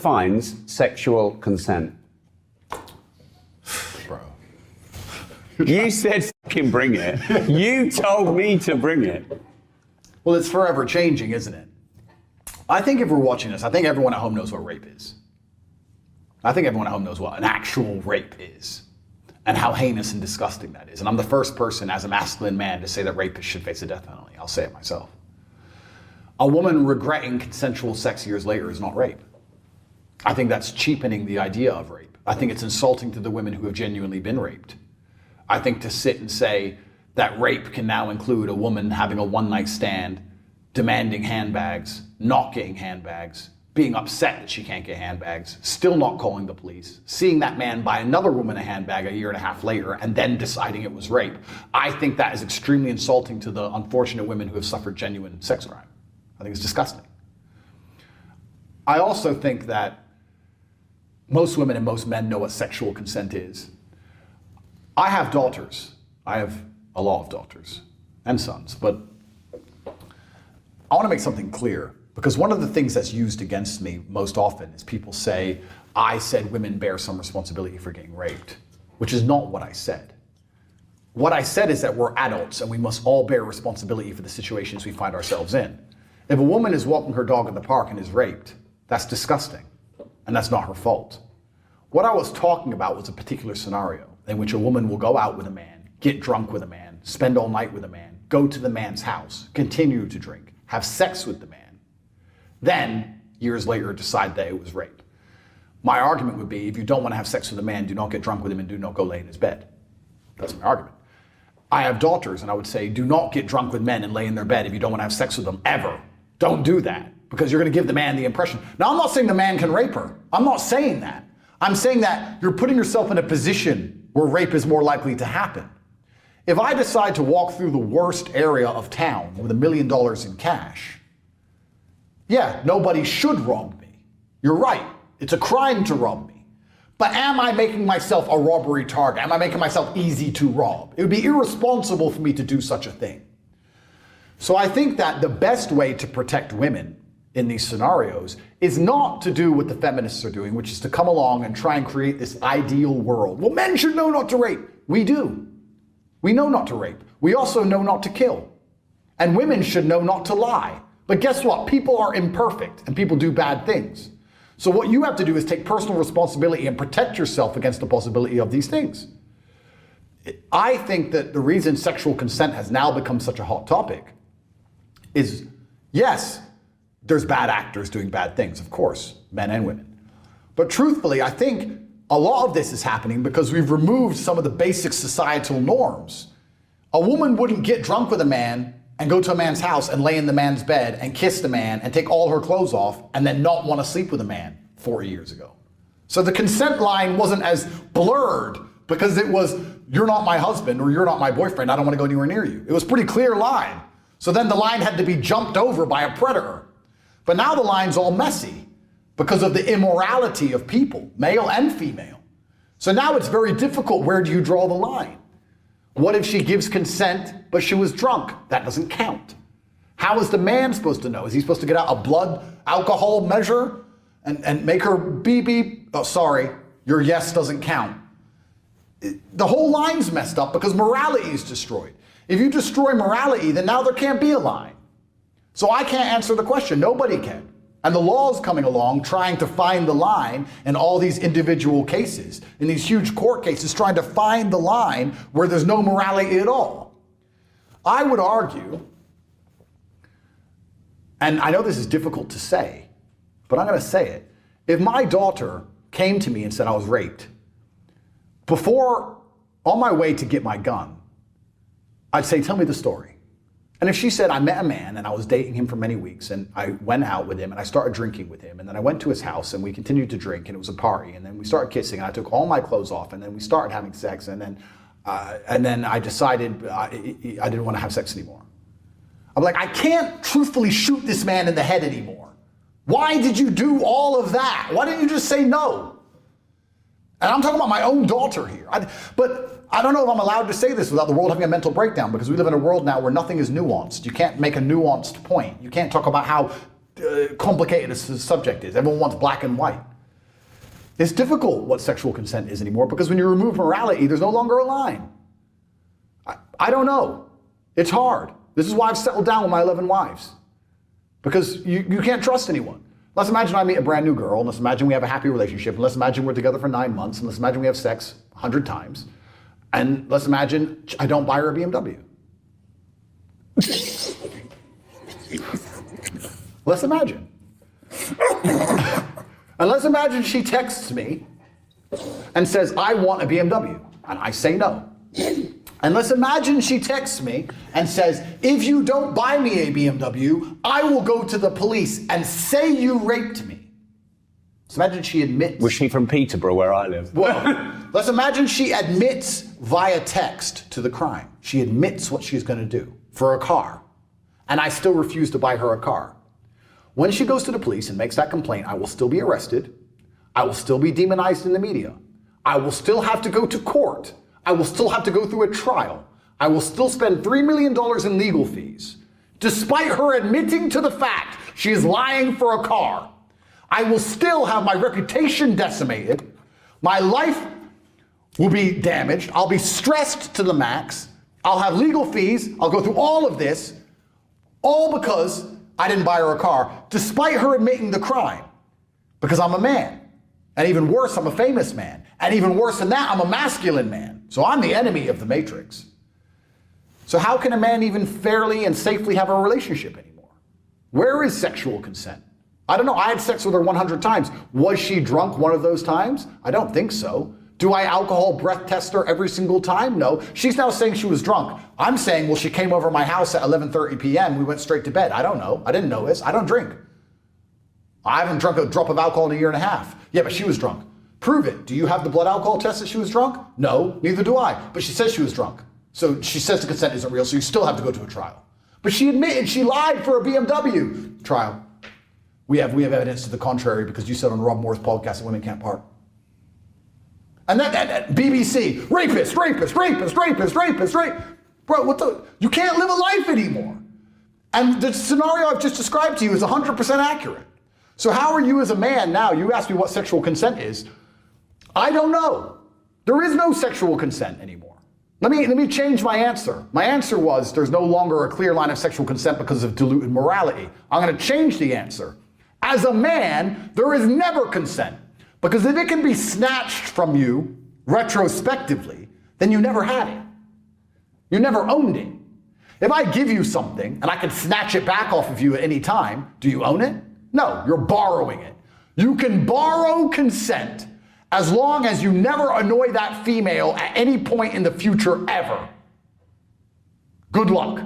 defines sexual consent? Bro. You said fucking bring it. You told me to bring it. Well, it's forever changing, isn't it? I think if we're watching this, I think everyone at home knows what rape is. I think everyone at home knows what an actual rape is and how heinous and disgusting that is. And I'm the first person as a masculine man to say that rapists should face the death penalty. I'll say it myself. A woman regretting consensual sex years later is not rape. I think that's cheapening the idea of rape. I think it's insulting to the women who have genuinely been raped. I think to sit and say that rape can now include a woman having a one-night stand, demanding handbags, not getting handbags, being upset that she can't get handbags, still not calling the police, seeing that man buy another woman a handbag a year and a half later, and then deciding it was rape. I think that is extremely insulting to the unfortunate women who have suffered genuine sex crime. I think it's disgusting. I also think that most women and most men know what sexual consent is. I have daughters. I have a lot of daughters and sons, but I want to make something clear, because one of the things that's used against me most often is people say, I said women bear some responsibility for getting raped, which is not what I said. What I said is that we're adults and we must all bear responsibility for the situations we find ourselves in. If a woman is walking her dog in the park and is raped, that's disgusting, and that's not her fault. What I was talking about was a particular scenario in which a woman will go out with a man, get drunk with a man, spend all night with a man, go to the man's house, continue to drink, have sex with the man, then years later decide that it was rape. My argument would be, if you don't want to have sex with a man, do not get drunk with him and do not go lay in his bed. That's my argument. I have daughters, and I would say, do not get drunk with men and lay in their bed if you don't want to have sex with them, ever. Don't do that, because you're going to give the man the impression. Now, I'm not saying the man can rape her. I'm not saying that. I'm saying that you're putting yourself in a position where rape is more likely to happen. If I decide to walk through the worst area of town with $1 million in cash, yeah, nobody should rob me. You're right. It's a crime to rob me. But am I making myself a robbery target? Am I making myself easy to rob? It would be irresponsible for me to do such a thing. So I think that the best way to protect women in these scenarios is not to do what the feminists are doing, which is to come along and try and create this ideal world. Well, men should know not to rape. We do. We know not to rape. We also know not to kill. And women should know not to lie. But guess what? People are imperfect and people do bad things. So what you have to do is take personal responsibility and protect yourself against the possibility of these things. I think that the reason sexual consent has now become such a hot topic is, yes, there's bad actors doing bad things, of course, men and women. But truthfully, I think a lot of this is happening because we've removed some of the basic societal norms. A woman wouldn't get drunk with a man and go to a man's house and lay in the man's bed and kiss the man and take all her clothes off and then not want to sleep with a man 40 years ago. So the consent line wasn't as blurred because it was, you're not my husband or you're not my boyfriend, I don't want to go anywhere near you. It was a pretty clear line. So then the line had to be jumped over by a predator. But now the line's all messy because of the immorality of people, male and female. So now it's very difficult. Where do you draw the line? What if she gives consent, but she was drunk? That doesn't count. How is the man supposed to know? Is he supposed to get out a blood alcohol measure and make her beep beep? Oh, sorry, your yes doesn't count. The whole line's messed up because morality is destroyed. If you destroy morality, then now there can't be a line. So I can't answer the question. Nobody can. And the law is coming along trying to find the line in all these individual cases, in these huge court cases, trying to find the line where there's no morality at all. I would argue, and I know this is difficult to say, but I'm going to say it. If my daughter came to me and said I was raped, before, on my way to get my gun, I'd say, tell me the story. And if she said, I met a man and I was dating him for many weeks and I went out with him and I started drinking with him and then I went to his house and we continued to drink and it was a party and then we started kissing and I took all my clothes off and then we started having sex and then I decided I didn't want to have sex anymore. I'm like, I can't truthfully shoot this man in the head anymore. Why did you do all of that? Why didn't you just say no? And I'm talking about my own daughter here. But I don't know if I'm allowed to say this without the world having a mental breakdown, because we live in a world now where nothing is nuanced. You can't make a nuanced point. You can't talk about how complicated a subject is. Everyone wants black and white. It's difficult what sexual consent is anymore because when you remove morality, there's no longer a line. I don't know. It's hard. This is why I've settled down with my 11 wives. Because you can't trust anyone. Let's imagine I meet a brand new girl, and let's imagine we have a happy relationship, and let's imagine we're together for 9 months, and let's imagine we have sex 100 times, and let's imagine I don't buy her a BMW. Let's imagine. And let's imagine she texts me and says, I want a BMW, and I say no. And let's imagine she texts me and says, if you don't buy me a BMW, I will go to the police and say you raped me. Let's imagine she admits. Was she from Peterborough, where I live? Well, let's imagine she admits via text to the crime. She admits what she's going to do for a car. And I still refuse to buy her a car. When she goes to the police and makes that complaint, I will still be arrested. I will still be demonized in the media. I will still have to go to court. I will still have to go through a trial. I will still spend $3 million in legal fees. Despite her admitting to the fact she is lying for a car, I will still have my reputation decimated. My life will be damaged. I'll be stressed to the max. I'll have legal fees. I'll go through all of this, all because I didn't buy her a car, despite her admitting the crime. Because I'm a man. And even worse, I'm a famous man. And even worse than that, I'm a masculine man. So I'm the enemy of the Matrix. So how can a man even fairly and safely have a relationship anymore? Where is sexual consent? I don't know. I had sex with her 100 times. Was she drunk one of those times? I don't think so. Do I alcohol breath test her every single time? No. She's now saying she was drunk. I'm saying, well, she came over to my house at 11:30 p.m. We went straight to bed. I don't know. I didn't know this. I don't drink. I haven't drunk a drop of alcohol in a year and a half. Yeah, but she was drunk. Prove it. Do you have the blood alcohol test that she was drunk? No, neither do I. But she says she was drunk. So she says the consent isn't real, so you still have to go to a trial. But she admitted she lied for a BMW trial. We have evidence to the contrary because you said on Rob Moore's podcast that women can't park. And that BBC, rapist. Bro, you can't live a life anymore. And the scenario I've just described to you is 100% accurate. So how are you as a man now? You asked me what sexual consent is. I don't know. There is no sexual consent anymore. Let me change my answer. My answer was there's no longer a clear line of sexual consent because of diluted morality. I'm going to change the answer. As a man, there is never consent. Because if it can be snatched from you retrospectively, then you never had it. You never owned it. If I give you something and I can snatch it back off of you at any time, do you own it? No, you're borrowing it. You can borrow consent as long as you never annoy that female at any point in the future ever. Good luck.